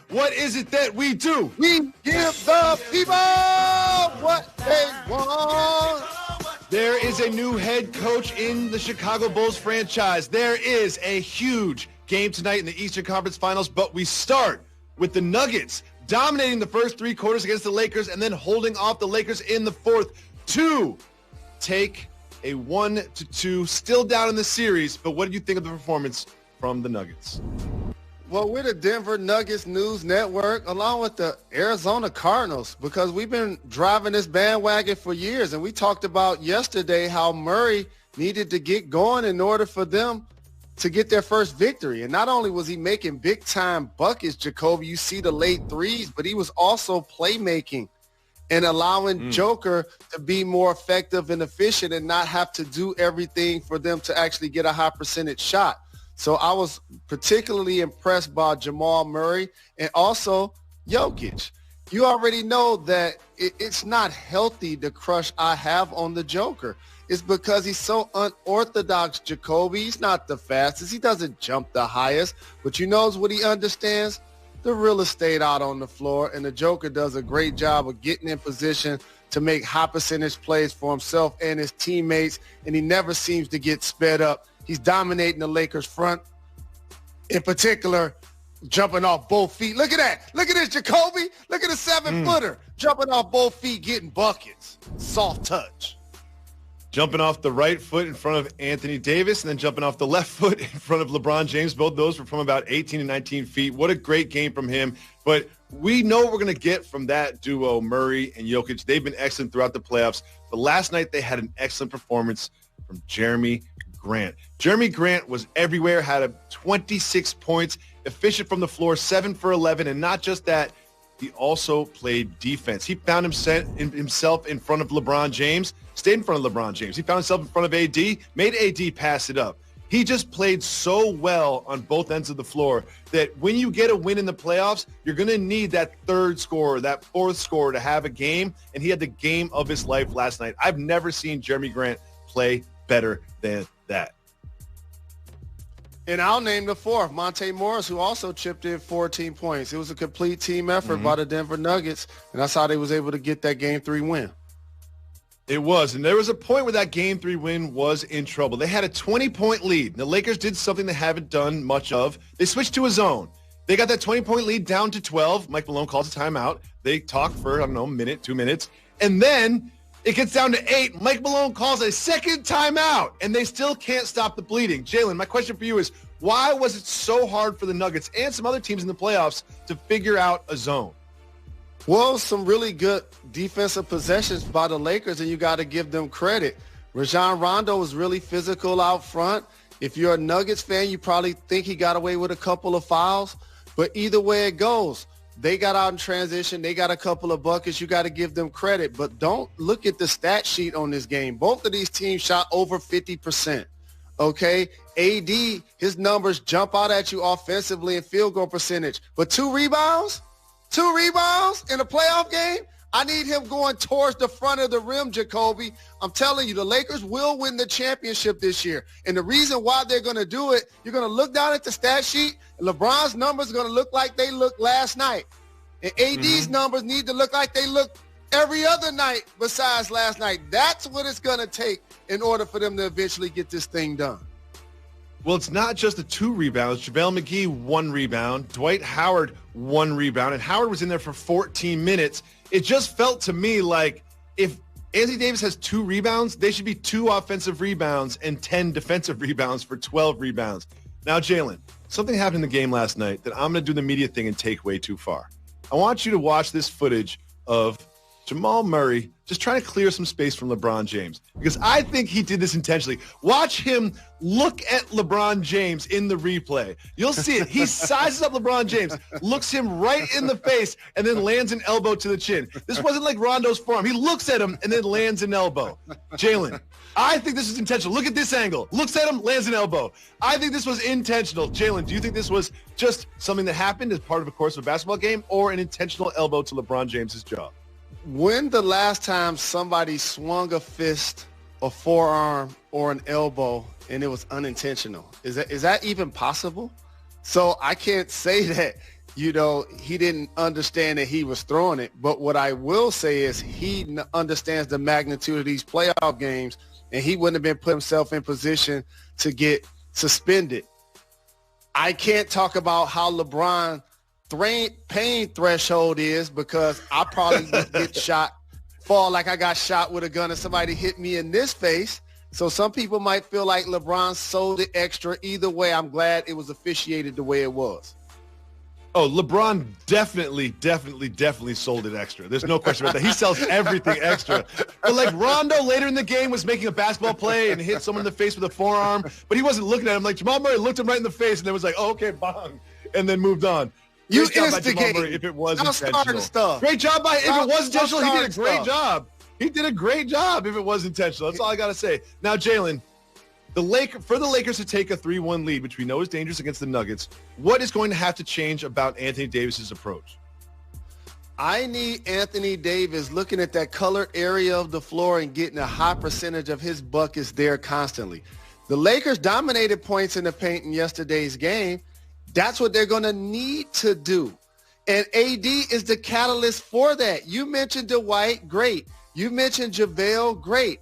What is it that we do? We give the people what they want. There is a new head coach in the Chicago Bulls franchise. There is a huge game tonight in the Eastern Conference Finals, but we start with the Nuggets dominating the first three quarters against the Lakers and then holding off the Lakers in the fourth to take a 1-2, still down in the series. But what did you think of the performance from the Nuggets? Well, we're the Denver Nuggets News Network along with the Arizona Cardinals because we've been driving this bandwagon for years. And we talked about yesterday how Murray needed to get going in order for them to get their first victory. And not only was he making big-time buckets, Jacoby, you see the late threes, but he was also playmaking and allowing Joker to be more effective and efficient and not have to do everything for them to actually get a high percentage shot. So I was particularly impressed by Jamal Murray and also Jokic. You already know that it's not healthy, the crush I have on the Joker. It's because he's so unorthodox, Jacoby. He's not the fastest. He doesn't jump the highest. But you know what he understands? The real estate out on the floor. And the Joker does a great job of getting in position to make high percentage plays for himself and his teammates. And he never seems to get sped up. He's dominating the Lakers front, in particular, jumping off both feet. Look at that. Look at this, Jacoby. Look at the 7-footer jumping off both feet, getting buckets. Soft touch. Jumping off the right foot in front of Anthony Davis and then jumping off the left foot in front of LeBron James. Both those were from about 18 and 19 feet. What a great game from him. But we know what we're going to get from that duo, Murray and Jokic. They've been excellent throughout the playoffs. But last night they had an excellent performance from Jeremy Grant. Jeremy Grant was everywhere, had 26 points, efficient from the floor, 7 for 11. And not just that, he also played defense. He found himself in front of LeBron James, stayed in front of LeBron James. He found himself in front of AD, made AD pass it up. He just played so well on both ends of the floor that when you get a win in the playoffs, you're going to need that third scorer, that fourth scorer to have a game. And he had the game of his life last night. I've never seen Jeremy Grant play better than that. And I'll name the fourth, Monte Morris, who also chipped in 14 points. It was a complete team effort by the Denver Nuggets, and that's how they was able to get that Game 3 win. It was, and there was a point where that Game 3 win was in trouble. They had a 20-point lead. The Lakers did something they haven't done much of. They switched to a zone. They got that 20-point lead down to 12. Mike Malone calls a timeout. They talk for, I don't know, a minute, 2 minutes. And then it gets down to 8. Mike Malone calls a second timeout, and they still can't stop the bleeding. Jalen, my question for you is, why was it so hard for the Nuggets and some other teams in the playoffs to figure out a zone? Well, some really good defensive possessions by the Lakers, and you got to give them credit. Rajon Rondo was really physical out front. If you're a Nuggets fan, you probably think he got away with a couple of fouls. But either way it goes, they got out in transition. They got a couple of buckets. You got to give them credit. But don't look at the stat sheet on this game. Both of these teams shot over 50%. Okay? AD, his numbers jump out at you offensively in field goal percentage. But 2 rebounds in a playoff game? I need him going towards the front of the rim, Jacoby. I'm telling you, the Lakers will win the championship this year. And the reason why they're going to do it, you're going to look down at the stat sheet, and LeBron's numbers are going to look like they looked last night. And AD's numbers need to look like they looked every other night besides last night. That's what it's going to take in order for them to eventually get this thing done. Well, it's not just the 2 rebounds. JaVale McGee, 1 rebound. Dwight Howard, 1 rebound. And Howard was in there for 14 minutes. It just felt to me like if Anthony Davis has 2 rebounds, they should be 2 offensive rebounds and 10 defensive rebounds for 12 rebounds. Now, Jalen, something happened in the game last night that I'm going to do the media thing and take way too far. I want you to watch this footage of Jamal Murray just trying to clear some space from LeBron James, because I think he did this intentionally. Watch him look at LeBron James in the replay. You'll see it. He sizes up LeBron James, looks him right in the face, and then lands an elbow to the chin. This wasn't like Rondo's forearm. He looks at him and then lands an elbow. Jalen, I think this was intentional. Look at this angle. Looks at him, lands an elbow. I think this was intentional. Jalen, do you think this was just something that happened as part of a course of a basketball game or an intentional elbow to LeBron James's jaw? When the last time somebody swung a fist, a forearm, or an elbow and it was unintentional? Is that even possible? So I can't say that he didn't understand that he was throwing it. But what I will say is he understands the magnitude of these playoff games, and he wouldn't have been put himself in position to get suspended. I can't talk about how LeBron pain threshold is because I probably would get fall like I got shot with a gun and somebody hit me in this face. So some people might feel like LeBron sold it extra. Either way, I'm glad it was officiated the way it was. Oh, LeBron definitely sold it extra. There's no question about that. He sells everything extra. But like Rondo later in the game was making a basketball play and hit someone in the face with a forearm, but he wasn't looking at him. Like Jamal Murray looked him right in the face and then was like, oh, okay, bong, and then moved on. You instigated. If it was intentional. Great job by if it was intentional, he did a great job. He did a great job if it was intentional. That's all I got to say. Now, Jalen, for the Lakers to take a 3-1 lead, which we know is dangerous against the Nuggets, what is going to have to change about Anthony Davis's approach? I need Anthony Davis looking at that colored area of the floor and getting a high percentage of his buckets there constantly. The Lakers dominated points in the paint in yesterday's game. That's what they're going to need to do. And AD is the catalyst for that. You mentioned Dwight, great. You mentioned JaVale, great.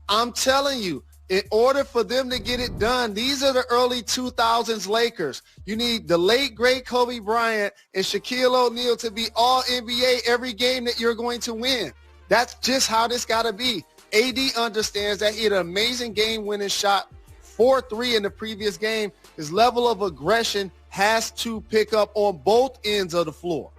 I'm telling you, in order for them to get it done, these are the early 2000s Lakers. You need the late, great Kobe Bryant and Shaquille O'Neal to be all NBA every game that you're going to win. That's just how this got to be. AD understands that. He had an amazing game-winning shot, 4-3 in the previous game. His level of aggression has to pick up on both ends of the floor.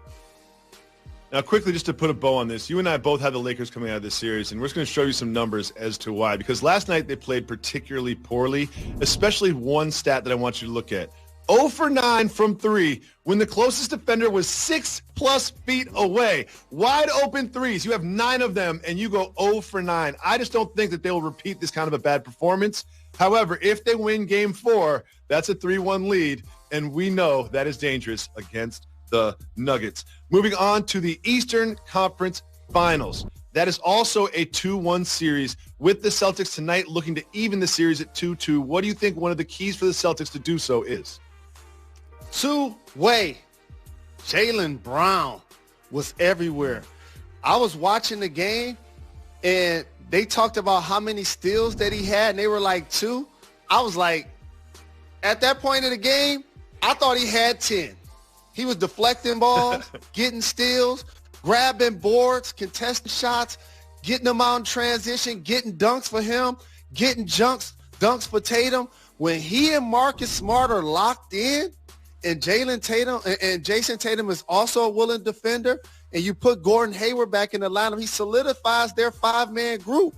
Now, quickly, just to put a bow on this, you and I both have the Lakers coming out of this series, and we're just going to show you some numbers as to why. Because last night they played particularly poorly, especially one stat that I want you to look at. 0 for 9 from 3 when the closest defender was 6+ feet away. Wide open threes. You have 9 of them, and you go 0 for 9. I just don't think that they will repeat this kind of a bad performance. However, if they win Game 4, that's a 3-1 lead, and we know that is dangerous against the Nuggets. Moving on to the Eastern Conference Finals. That is also a 2-1 series with the Celtics tonight looking to even the series at 2-2. What do you think one of the keys for the Celtics to do so is? Two-way. Jalen Brown was everywhere. I was watching the game, and they talked about how many steals that he had, and they were like 2. I was like, at that point of the game, I thought he had 10. He was deflecting balls, getting steals, grabbing boards, contesting shots, getting them out in transition, getting dunks for him, getting dunks for Tatum. When he and Marcus Smart are locked in, and Jalen Tatum and Jason Tatum is also a willing defender, and you put Gordon Hayward back in the lineup, he solidifies their 5-man group.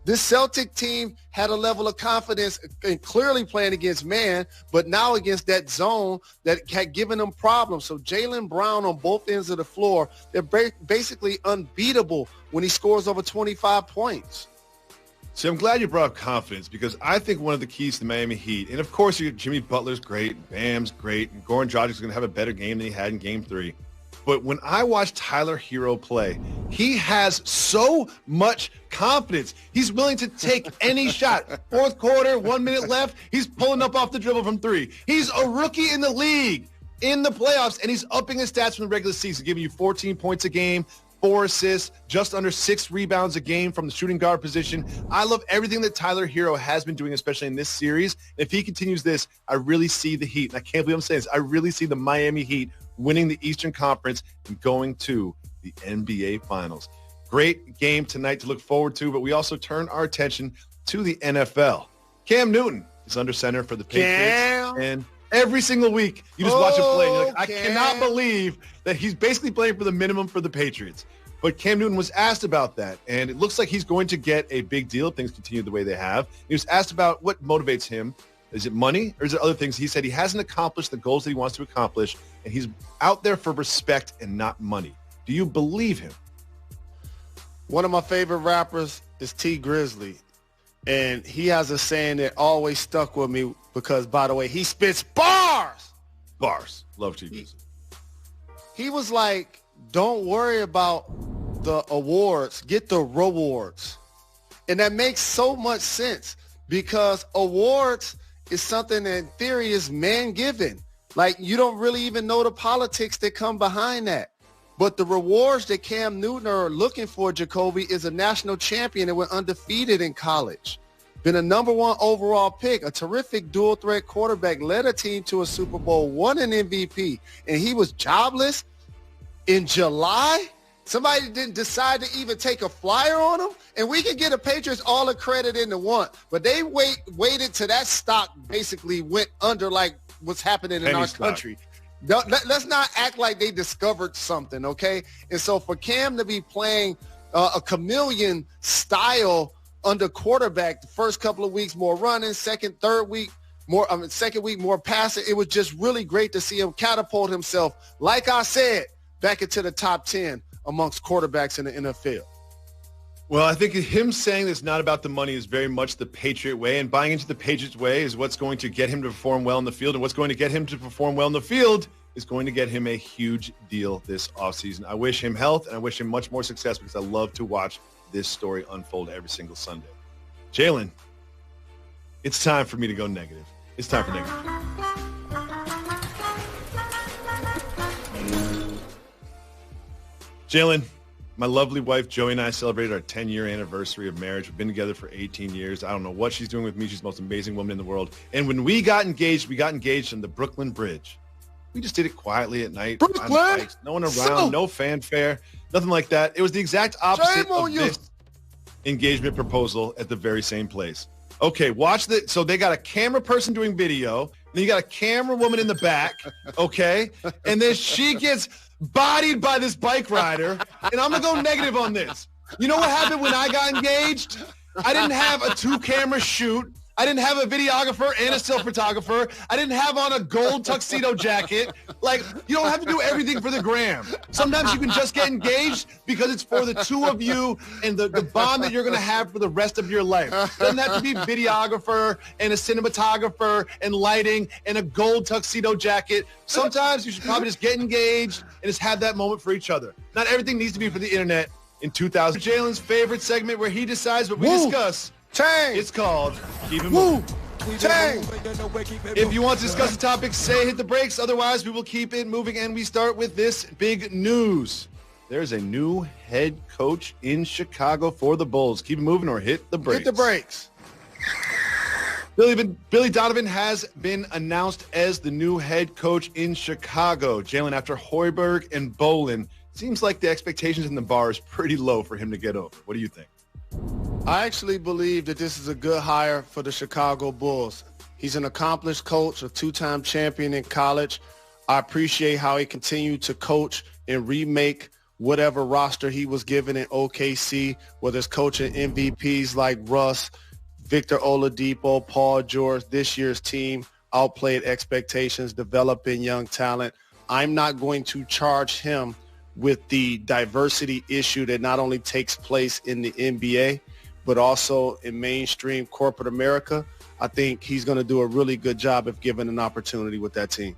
This Celtic team had a level of confidence in clearly playing against man, but now against that zone that had given them problems. So Jalen Brown on both ends of the floor, they're basically unbeatable when he scores over 25 points. See, I'm glad you brought up confidence because I think one of the keys to the Miami Heat, and of course Jimmy Butler's great, Bam's great, and Goran Dragic's going to have a better game than he had in Game 3. But when I watch Tyler Hero play, he has so much confidence. He's willing to take any shot. Fourth quarter, 1 minute left, he's pulling up off the dribble from 3. He's a rookie in the league in the playoffs, and he's upping his stats from the regular season, giving you 14 points a game, 4 assists, just under 6 rebounds a game from the shooting guard position. I love everything that Tyler Hero has been doing, especially in this series. If he continues this, I really see the Heat, and I can't believe I'm saying this, I really see the Miami Heat winning the Eastern Conference and going to the NBA Finals. Great game tonight to look forward to, but we also turn our attention to the NFL. Cam Newton is under center for the Patriots, and every single week you just watch him play. And you're like, I cannot believe that he's basically playing for the minimum for the Patriots. But Cam Newton was asked about that, and it looks like he's going to get a big deal if things continue the way they have. He was asked about what motivates him. Is it money or is it other things? He said he hasn't accomplished the goals that he wants to accomplish, and he's out there for respect and not money. Do you believe him? One of my favorite rappers is T Grizzly, and he has a saying that always stuck with me because, by the way, he spits bars. Bars. Love T Grizzly. He was like, don't worry about the awards. Get the rewards. And that makes so much sense because awards is something that in theory is man-given. Like, you don't really even know the politics that come behind that. But the rewards that Cam Newton are looking for, Jacoby, is a national champion that went undefeated in college. Been a number 1 overall pick, a terrific dual threat quarterback, led a team to a Super Bowl, won an MVP, and he was jobless in July? Somebody didn't decide to even take a flyer on him? And we can get the Patriots all the credit in the one. But they waited till that stock basically went under like what's happening in our country. Let's not act like they discovered something, okay? And so for Cam to be playing a chameleon style under quarterback, the first couple of weeks more running, second week more passing, it was just really great to see him catapult himself, like I said, back into the top 10 amongst quarterbacks in the NFL. Well, I think him saying it's not about the money is very much the Patriot way, and buying into the Patriots way is what's going to get him to perform well in the field, and what's going to get him to perform well in the field is going to get him a huge deal this offseason. I wish him health, and I wish him much more success because I love to watch this story unfold every single Sunday. Jalen, it's time for me to go negative. It's time for negative. Jalen, my lovely wife, Joey, and I celebrated our 10-year anniversary of marriage. We've been together for 18 years. I don't know what she's doing with me. She's the most amazing woman in the world. And when we got engaged on the Brooklyn Bridge. We just did it quietly at night. Brooklyn? No one around, no fanfare, nothing like that. It was the exact opposite of this engagement proposal at the very same place. Okay, watch the. So they got a camera person doing video. Then you got a camera woman in the back, okay? And then she gets bodied by this bike rider. And I'm going to go negative on this. You know what happened when I got engaged? I didn't have a 2-camera shoot. I didn't have a videographer and a still photographer. I didn't have on a gold tuxedo jacket. Like, you don't have to do everything for the gram. Sometimes you can just get engaged because it's for the two of you and the bond that you're going to have for the rest of your life. It doesn't have to be videographer and a cinematographer and lighting and a gold tuxedo jacket. Sometimes you should probably just get engaged and just have that moment for each other. Not everything needs to be for the internet in 2000. Jalen's favorite segment where he decides what we discuss. Change. It's called Keep It Moving. Change. If you want to discuss the topic, say hit the brakes. Otherwise, we will keep it moving. And we start with this big news. There's a new head coach in Chicago for the Bulls. Keep it moving or hit the brakes. Hit the brakes. Billy Donovan has been announced as the new head coach in Chicago. Jalen, after Hoiberg and Bolin, seems like the expectations in the bar is pretty low for him to get over. What do you think? I actually believe that this is a good hire for the Chicago Bulls. He's an accomplished coach, a 2-time champion in college. I appreciate how he continued to coach and remake whatever roster he was given in OKC, whether it's coaching MVPs like Russ, Victor Oladipo, Paul George. This year's team outplayed expectations, developing young talent. I'm not going to charge him with the diversity issue that not only takes place in the NBA, but also in mainstream corporate America. I think he's going to do a really good job if given an opportunity with that team.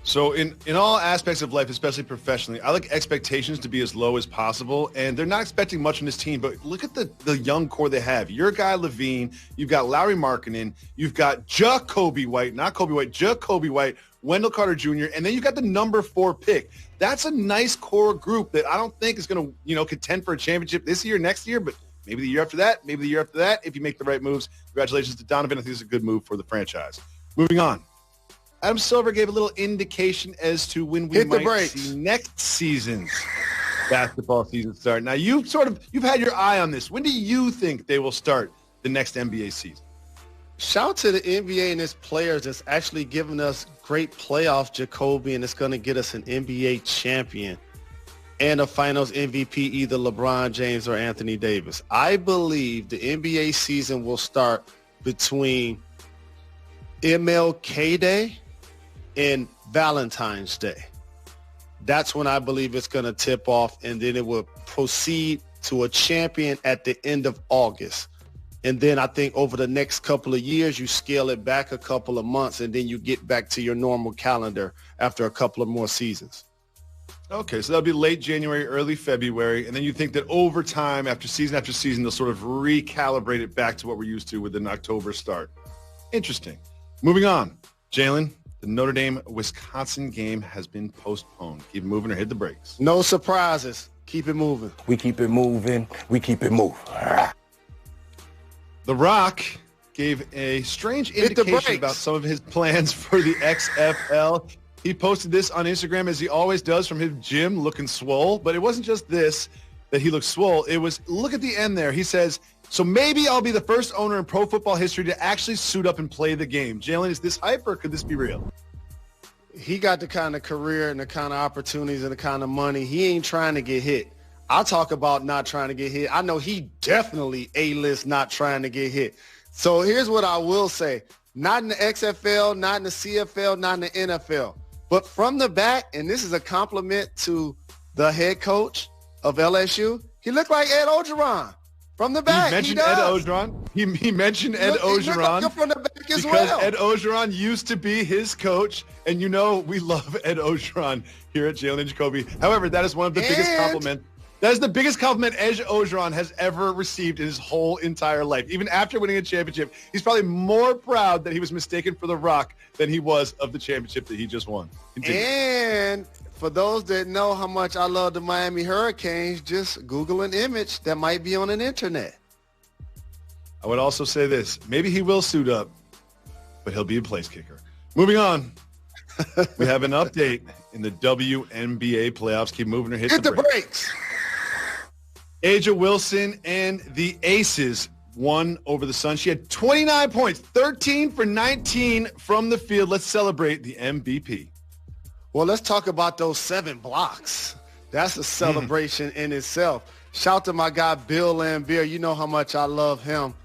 So in all aspects of life, especially professionally, I like expectations to be as low as possible. And they're not expecting much from this team, but look at the young core they have. Your guy, Levine, you've got Lauri Markkanen, you've got Jacoby White, not Kobe White, Jacoby White, Wendell Carter Jr., and then you got the number 4 pick. That's a nice core group that I don't think is going to, contend for a championship this year, next year, but maybe the year after that, maybe the year after that, if you make the right moves. Congratulations to Donovan. I think it's a good move for the franchise. Moving on. Adam Silver gave a little indication as to when we might see next season's basketball season start. Now, you've had your eye on this. When do you think they will start the next NBA season? Shout out to the NBA and its players that's actually giving us great playoffs, Jacoby, and it's going to get us an NBA champion and a finals MVP, either LeBron James or Anthony Davis. I believe the NBA season will start between MLK Day and Valentine's Day. That's when I believe it's going to tip off, and then it will proceed to a champion at the end of August. And then I think over the next couple of years, you scale it back a couple of months, and then you get back to your normal calendar after a couple of more seasons. Okay, so that'll be late January, early February, and then you think that over time, after season, they'll sort of recalibrate it back to what we're used to with an October start. Interesting. Moving on, Jalen, the The Notre Dame-Wisconsin game has been postponed. Keep it moving or hit the brakes. No surprises. Keep it moving. We keep it moving. We keep it moving. The Rock gave a strange indication about some of his plans for the XFL. He posted this on Instagram as he always does from his gym looking swole. But it wasn't just this that he looked swole. It was, look at the end there. He says, so maybe I'll be the first owner in pro football history to actually suit up and play the game. Jalen, is this hype or could this be real? He got the kind of career and the kind of opportunities and the kind of money. He ain't trying to get hit. I'll talk about not trying to get hit. I know he definitely A-list not trying to get hit. So here's what I will say. Not in the XFL, not in the CFL, not in the NFL. But from the back, and this is a compliment to the head coach of LSU, he looked like Ed Ogeron. From the back, he mentioned Ed Ogeron. He mentioned Ed Ogeron like from the back as because well. Ed Ogeron used to be his coach, and you know we love Ed Ogeron here at Jalen and Jacoby. However, that is one of the biggest compliments. That is the biggest compliment Ed Ogeron has ever received in his whole entire life. Even after winning a championship, he's probably more proud that he was mistaken for The Rock than he was of the championship that he just won. Continue. And for those that know how much I love the Miami Hurricanes, just Google an image that might be on an internet. I would also say this. Maybe he will suit up, but he'll be a place kicker. Moving on. We have an update in the WNBA playoffs. Keep moving or hit the brakes. Aja Wilson and the Aces won over the Sun. She had 29 points, 13 for 19 from the field. Let's celebrate the MVP. Well, let's talk about those 7 blocks. That's a celebration in itself. Shout to my guy, Bill Lambier. You know how much I love him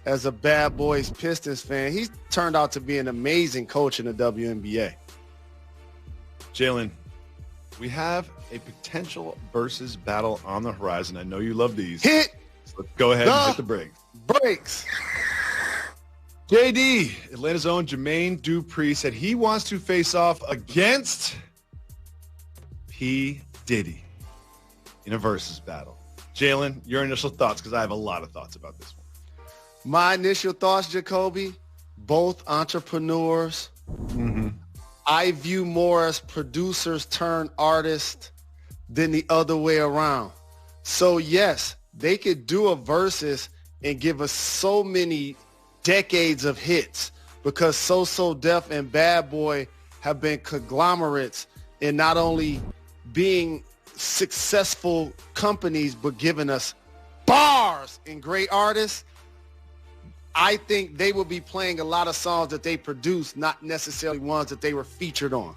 as a Bad Boys Pistons fan. He's turned out to be an amazing coach in the WNBA. Jalen, we have a potential versus battle on the horizon. I know you love these. Hit. So let's go ahead and hit the brakes. Brakes. JD, Atlanta's own Jermaine Dupri, said he wants to face off against P. Diddy in a versus battle. Jalen, your initial thoughts, because I have a lot of thoughts about this one. My initial thoughts, Jacoby, both entrepreneurs. I view more as producers turn artists than the other way around. So, yes, they could do a versus and give us so many decades of hits because So Def and Bad Boy have been conglomerates in not only being successful companies but giving us bars and great artists. I think they will be playing a lot of songs that they produce, not necessarily ones that they were featured on.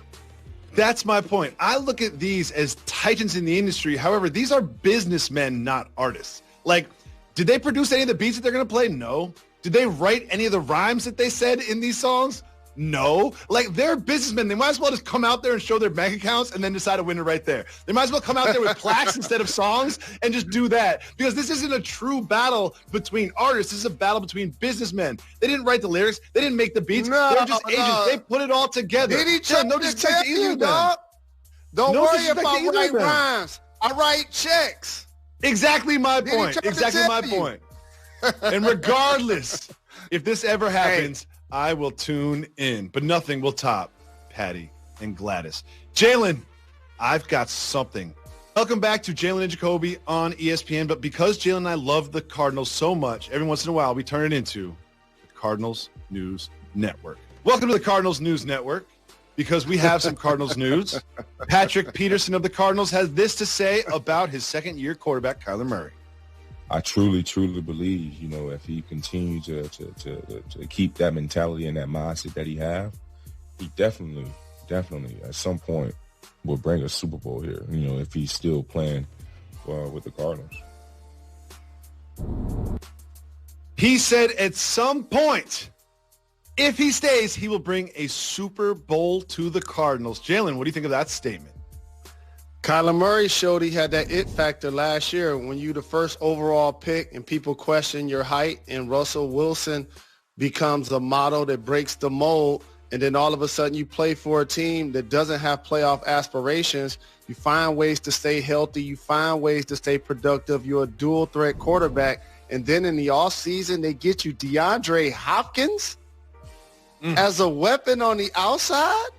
That's my point. I look at these as titans in the industry. However, these are businessmen, not artists. Like, did they produce any of the beats that they're going to play? No. Did they write any of the rhymes that they said in these songs? No. Like, they're businessmen. They might as well just come out there and show their bank accounts and then decide a winner right there. They might as well come out there with plaques instead of songs and just do that. Because this isn't a true battle between artists. This is a battle between businessmen. They didn't write the lyrics. They didn't make the beats. They're just agents. They put it all together. Did he try no to tell you, dog? Don't worry if I write rhymes. I write checks. Exactly my point. Exactly my point. And regardless, if this ever happens, I will tune in, but nothing will top Patty and Gladys. Jalen, I've got something. Welcome back to Jalen and Jacoby on ESPN, but because Jalen and I love the Cardinals so much, every once in a while we turn it into the Cardinals News Network. Welcome to the Cardinals News Network, because we have some Cardinals news. Patrick Peterson of the Cardinals has this to say about his second-year quarterback, Kyler Murray. I truly believe, if he continues to keep that mentality and that mindset that he have, he definitely at some point will bring a Super Bowl here, if he's still playing with the Cardinals. He said at some point, if he stays, he will bring a Super Bowl to the Cardinals. Jalen, what do you think of that statement? Kyler Murray showed he had that it factor last year when you the first overall pick and people question your height, and Russell Wilson becomes a model that breaks the mold, and then all of a sudden you play for a team that doesn't have playoff aspirations. You find ways to stay healthy. You find ways to stay productive. You're a dual threat quarterback. And then in the offseason, they get you DeAndre Hopkins as a weapon on the outside.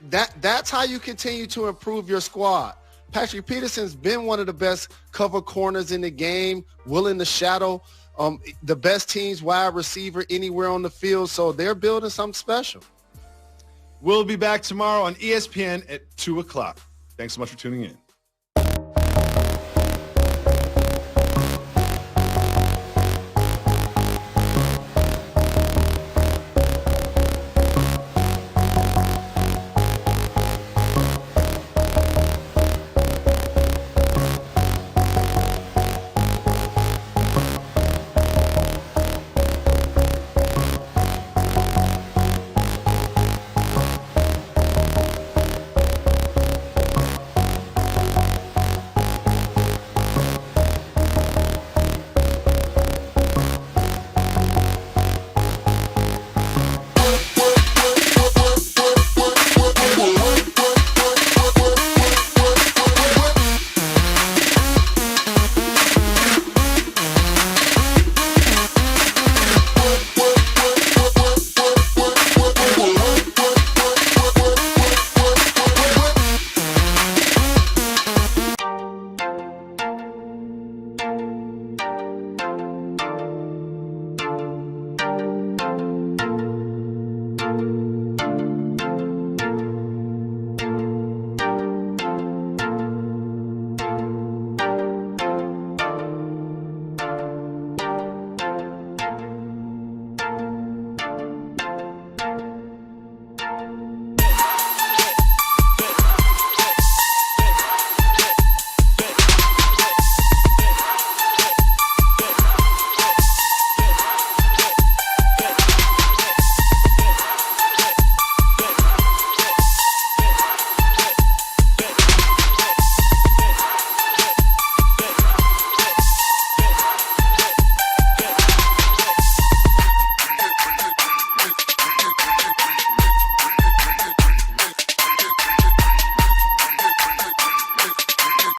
that's how you continue to improve your squad. Patrick Peterson's been one of the best cover corners in the game, willing to shadow the best team's wide receiver anywhere on the field. So they're building something special. We'll be back tomorrow on ESPN at 2 o'clock. Thanks so much for tuning in.